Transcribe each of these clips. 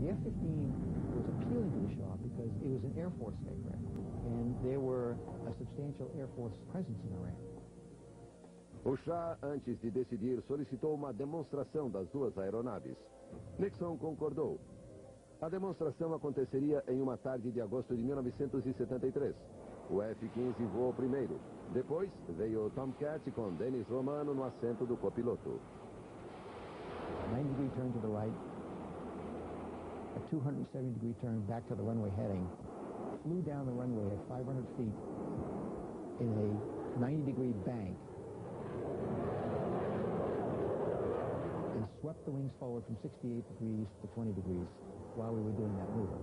The F-15 was appealing to the Shah because it was an Air Force aircraft, and there were a substantial Air Force presence in Iran. O Shah, antes de decidir, solicitou uma demonstração das duas aeronaves. Nixon concordou. A demonstração aconteceria em uma tarde de agosto de 1973. O F-15 voou primeiro. Depois veio o Tomcat com Dennis Romano no assento do copiloto. 90-degree turn to the right, a 270-degree turn back to the runway heading, flew down the runway at 500 feet in a 90-degree bank, and swept the wings forward from 68 degrees to 20 degrees while we were doing that maneuver.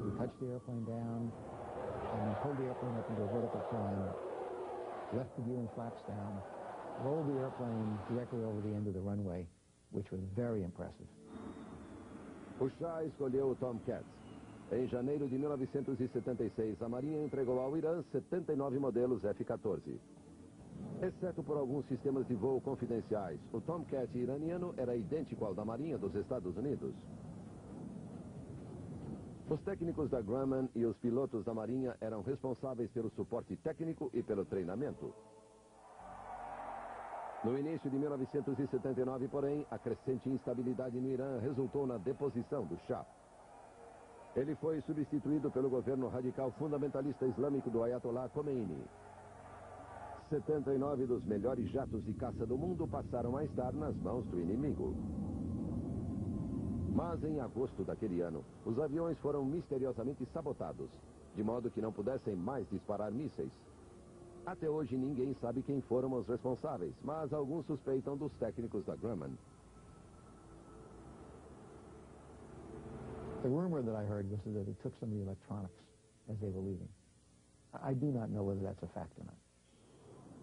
We touched the airplane down and pulled the airplane up into a vertical climb, left the gear and flaps down, rolled the airplane directly over the end of the runway, which was very impressive. O Shah escolheu o Tomcat. Em janeiro de 1976, a Marinha entregou ao Irã 79 modelos F-14. Exceto por alguns sistemas de voo confidenciais, o Tomcat iraniano era idêntico ao da Marinha dos Estados Unidos. Os técnicos da Grumman e os pilotos da Marinha eram responsáveis pelo suporte técnico e pelo treinamento. No início de 1979, porém, a crescente instabilidade no Irã resultou na deposição do Shah. Ele foi substituído pelo governo radical fundamentalista islâmico do Ayatollah Khomeini. 79 dos melhores jatos de caça do mundo passaram a estar nas mãos do inimigo. Mas em agosto daquele ano, os aviões foram misteriosamente sabotados, de modo que não pudessem mais disparar mísseis. Até hoje ninguém sabe quem foram os responsáveis, mas alguns suspeitam dos técnicos da Grumman. The rumor that I heard was that it took some of the electronics as they were leaving. I do not know whether that's a fact or not.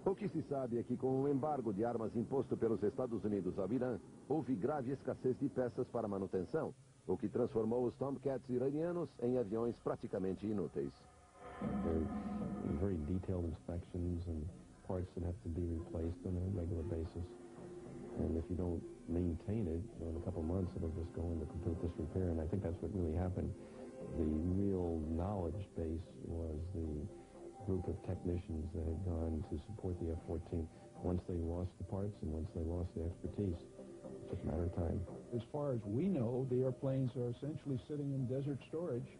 O que se sabe é que com o embargo de armas imposto pelos Estados Unidos ao Irã, houve grave escassez de peças para manutenção, o que transformou os Tomcats iranianos em aviões praticamente inúteis. Very detailed inspections and parts that have to be replaced on a regular basis. And if you don't maintain it, in a couple of months it'll just go into complete disrepair. And I think that's what really happened. The real knowledge base was the group of technicians that had gone to support the F-14. Once they lost the parts and once they lost the expertise, it's just a matter of time. As far as we know, the airplanes are essentially sitting in desert storage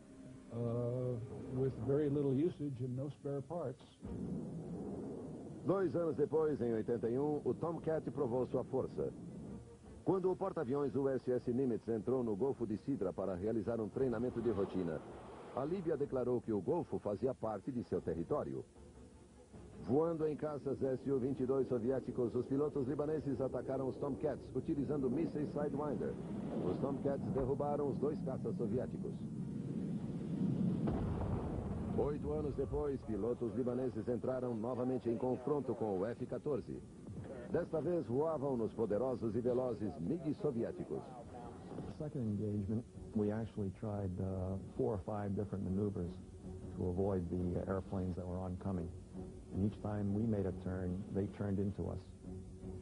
with very little usage and no spare parts. 2 anos depois, em 81, o Tomcat provou sua força. Quando o porta-aviões USS Nimitz entrou no Golfo de Sidra para realizar um treinamento de rotina, a Líbia declarou que o Golfo fazia parte de seu território. Voando em caças Su-22 soviéticos, os pilotos libaneses atacaram os Tomcats utilizando mísseis Sidewinder. Os Tomcats derrubaram os 2 caças soviéticos. 8 anos depois, pilotos libaneses entraram novamente em confronto com o F-14. Desta vez voavam nos poderosos e velozes MiG soviéticos. The second engagement, we actually tried 4 or 5 different maneuvers to avoid the airplanes that were oncoming. And each time we made a turn, they turned into us,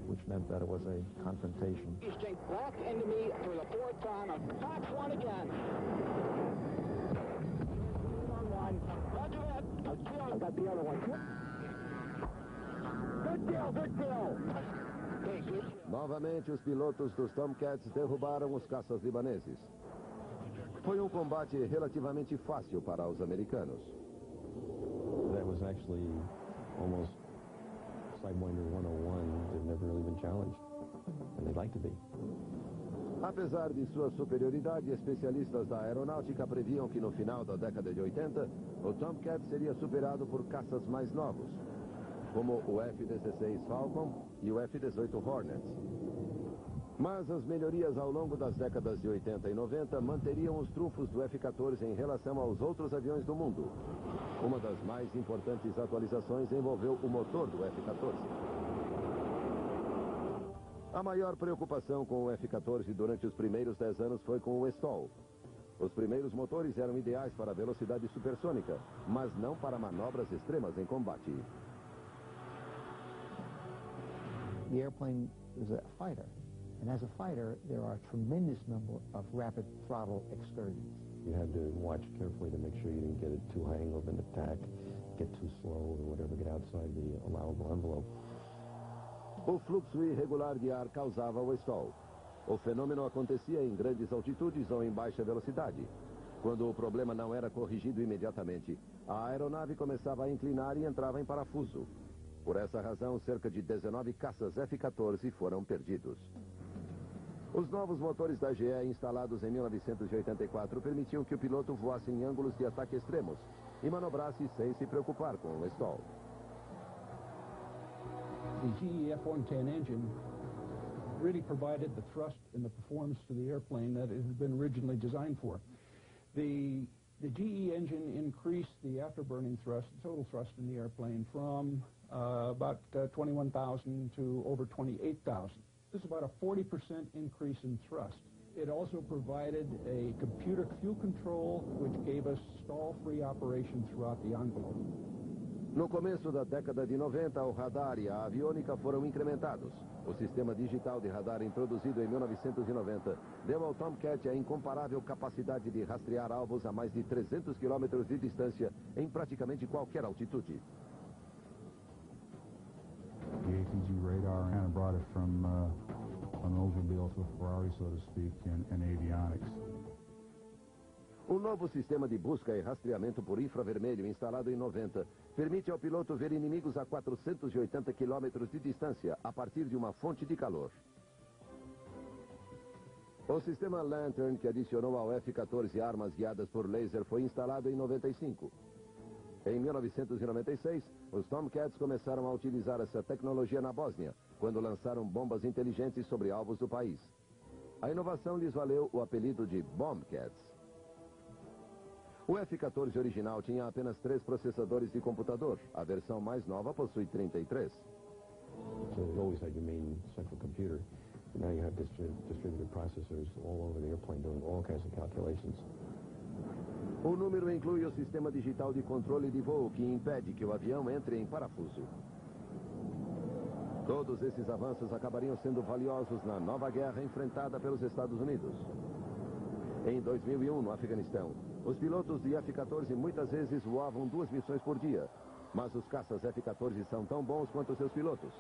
which meant that it was a confrontation. You stay back into me for the 4th time. Fox 1 again. Roger that. I got the other one. Good kill, good kill. Okay, good. Novamente, os pilotos dos Tomcats derrubaram os caças libaneses. Foi um combate relativamente fácil para os americanos. That was actually almost Sidewinder 101. They've never really been challenged, and they'd like to be. Apesar de sua superioridade, especialistas da aeronáutica previam que no final da década de 80, o Tomcat seria superado por caças mais novos, como o F-16 Falcon e o F-18 Hornet. Mas as melhorias ao longo das décadas de 80 e 90 manteriam os trunfos do F-14 em relação aos outros aviões do mundo. Uma das mais importantes atualizações envolveu o motor do F-14. A maior preocupação com o F-14 durante os primeiros 10 anos foi com o stall. Os primeiros motores eram ideais para a velocidade supersônica, mas não para manobras extremas em combate. The airplane was a fighter. And as a fighter, there are a tremendous number of rapid throttle excursions. You had to watch carefully to make sure you didn't get it too high angle of an attack, get too slow or whatever, get outside the allowable envelope. O fluxo irregular de ar causava o stall. O fenômeno acontecia em grandes altitudes ou em baixa velocidade. Quando o problema não era corrigido imediatamente, a aeronave começava a inclinar e entrava em parafuso. Por essa razão, cerca de 19 caças F-14 foram perdidos. Os novos motores da GE instalados em 1984 permitiam que o piloto voasse em ângulos de ataque extremos e manobrasse sem se preocupar com o stall. The GE F-110 engine really provided the thrust and the performance to the airplane that it had been originally designed for. The GE engine increased the afterburning thrust, the total thrust in the airplane, from about 21,000 to over 28,000. This is about a 40% increase in thrust. It also provided a computer fuel control, which gave us stall-free operation throughout the envelope. No começo da década de 90, o radar e a aviônica foram incrementados. O sistema digital de radar introduzido em 1990 deu ao Tomcat a incomparável capacidade de rastrear alvos a mais de 300 km de distância em praticamente qualquer altitude. The ATG radar kind of brought it from an Oldsmobile to a Ferrari, so to speak, in avionics. O novo sistema de busca e rastreamento por infravermelho instalado em 90 permite ao piloto ver inimigos a 480 km de distância a partir de uma fonte de calor. O sistema Lantern, que adicionou ao F-14 armas guiadas por laser, foi instalado em 95. Em 1996, os Tomcats começaram a utilizar essa tecnologia na Bósnia, quando lançaram bombas inteligentes sobre alvos do país. A inovação lhes valeu o apelido de Bombcats. O F-14 original tinha apenas 3 processadores de computador. A versão mais nova possui 33. So you always had your main central computer. Now you have distributed processors all over the airplane doing all kinds of calculations. O número inclui o sistema digital de controle de voo, que impede que o avião entre em parafuso. Todos esses avanços acabariam sendo valiosos na nova guerra enfrentada pelos Estados Unidos. Em 2001, no Afeganistão, os pilotos de F-14 muitas vezes voavam 2 missões por dia. Mas os caças F-14 são tão bons quanto seus pilotos.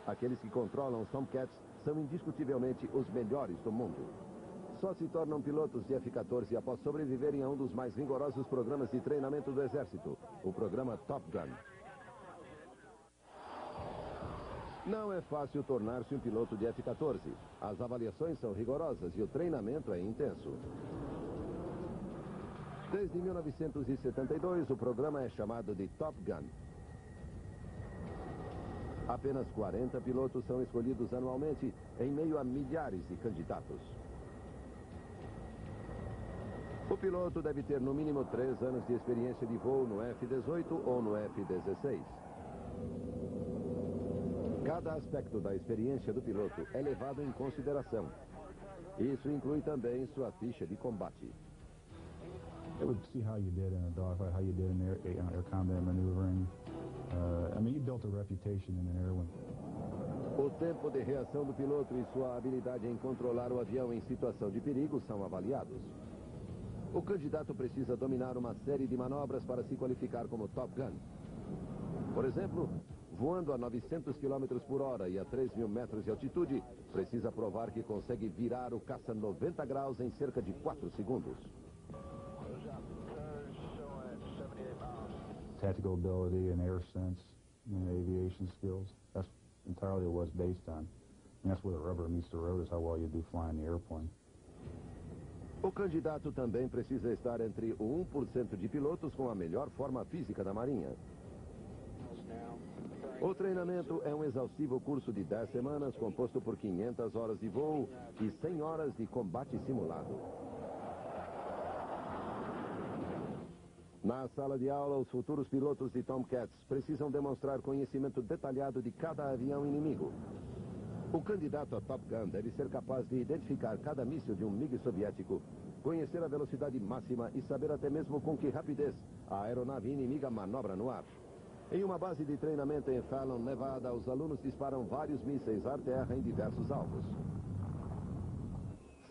Aqueles que controlam os Tomcats são indiscutivelmente os melhores do mundo. Só se tornam pilotos de F-14 após sobreviverem a um dos mais rigorosos programas de treinamento do Exército, o programa Top Gun. Não é fácil tornar-se um piloto de F-14. As avaliações são rigorosas e o treinamento é intenso. Desde 1972, o programa é chamado de Top Gun. Apenas 40 pilotos são escolhidos anualmente, em meio a milhares de candidatos. O piloto deve ter no mínimo 3 anos de experiência de voo no F-18 ou no F-16. Cada aspecto da experiência do piloto é levado em consideração. Isso inclui também sua ficha de combate. It would see how you did in a dogfight, how you did in air combat maneuvering. I mean, you built a reputation in an air when... O tempo de reação do piloto e sua habilidade em controlar o avião em situação de perigo são avaliados. O candidato precisa dominar uma série de manobras para se qualificar como Top Gun. Por exemplo, voando a 900 km por hora e a 3.000 metros de altitude, precisa provar que consegue virar o caça 90 graus em cerca de 4 segundos. Tactical ability and air sense and aviation skills. That's entirely what it's based on. And that's where the rubber meets the road, is how well you do flying the airplane. O candidato também precisa estar entre o 1% de pilotos com a melhor forma física da Marinha. O treinamento é um exaustivo curso de 10 semanas, composto por 500 horas de voo e 100 horas de combate simulado. Na sala de aula, os futuros pilotos de Tomcats precisam demonstrar conhecimento detalhado de cada avião inimigo. O candidato a Top Gun deve ser capaz de identificar cada míssil de um MiG soviético, conhecer a velocidade máxima e saber até mesmo com que rapidez a aeronave inimiga manobra no ar. Em uma base de treinamento em Fallon, Nevada, os alunos disparam vários mísseis ar-terra em diversos alvos.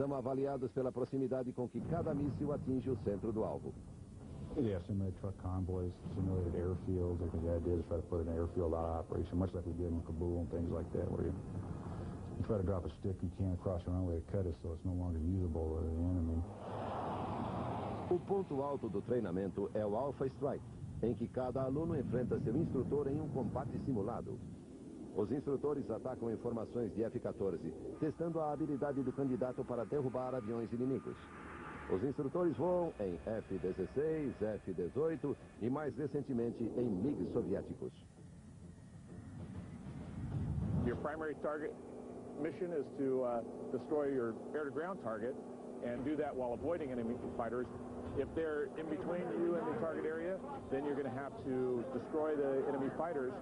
São avaliados pela proximidade com que cada míssil atinge o centro do alvo. Yeah, simulated truck convoys, simulated airfields. I think the idea is try to put an airfield out of operation, much like we did in Kabul and things like that, where you try to drop a stick you can't across your runway to cut it so it's no longer usable by the enemy. O ponto alto do treinamento é o Alpha Strike, em que cada aluno enfrenta seu instrutor em um combate simulado. Os instrutores atacam em formações de F-14, testando a habilidade do candidato para derrubar aviões inimigos. Os instrutores voam em F-16, F-18 e, mais recentemente, em MiGs soviéticos. Your primary target mission is to destroy your air-to-ground target and do that while avoiding enemy fighters. If they're in between you and the target area, then you're going to have to destroy the enemy fighters.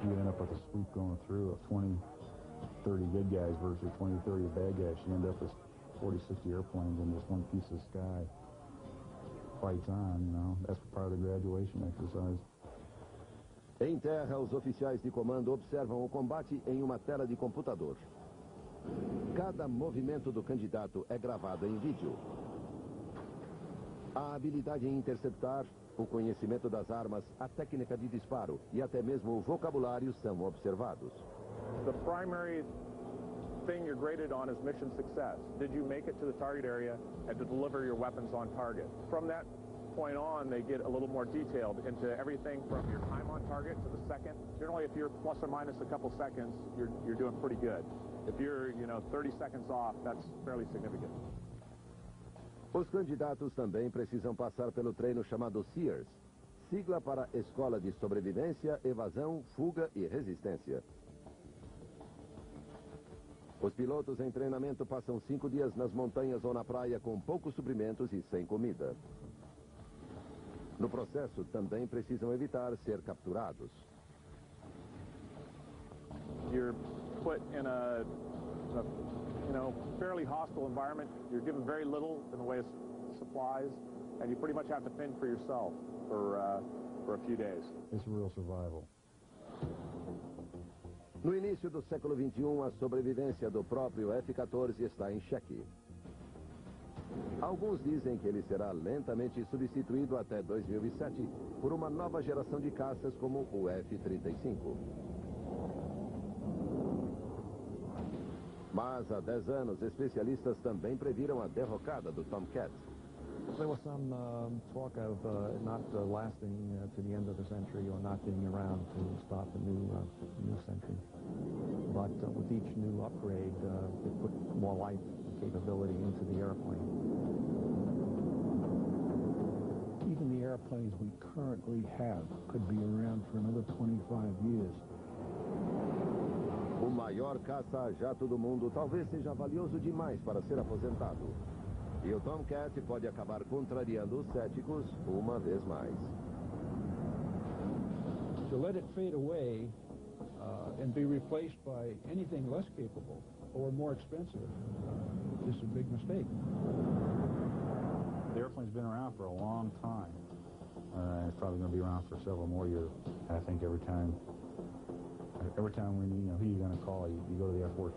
You end up with a sweep going through of 20, 30 good guys versus 20, 30 bad guys. You end up with 40, 60 airplanes in this one piece of sky. Fights on, you know. That's part of the graduation exercise. Em terra, os oficiais de comando observam o combate em uma tela de computador. Cada movimento do candidato é gravado em vídeo. A habilidade em interceptar, o conhecimento das armas, a técnica de disparo e até mesmo o vocabulário são observados. The primary thing you're graded on is mission success. Did you make it to the target area and to deliver your weapons on target? From that point on, they get a little more detailed into everything from your time on target to the second. Generally, if you're plus or minus a couple seconds, you're doing pretty good. If you're, 30 seconds off, that's fairly significant. Os candidatos também precisam passar pelo treino chamado SEARS, sigla para Escola de Sobrevivência, Evasão, Fuga e Resistência. Os pilotos em treinamento passam 5 dias nas montanhas ou na praia com poucos suprimentos e sem comida. No processo, também precisam evitar ser capturados. You're put in a fairly hostile environment. You're given very little in the way of supplies, and you pretty much have to fend for yourself for a few days. It's real survival. No início do século XXI, a sobrevivência do próprio F-14 está em xeque. Alguns dizem que ele será lentamente substituído até 2007 por uma nova geração de caças como o F-35. Mas há 10 anos, especialistas também previram a derrocada do Tomcat. There was some talk of not lasting to the end of the century or not getting around to stop the new century. But with each new upgrade, it put more life capability into the airplane. Even the airplanes we currently have could be around for another 25 years. O maior caça-jato do mundo talvez seja valioso demais para ser aposentado. E o Tomcat pode acabar contrariando os céticos uma vez mais. To let it fade away and be replaced by anything less capable or more expensive is a big mistake. The airplane's been around for a long time. It's probably going to be around for several more years. I think every time when who you're going to call, you go to the F-14.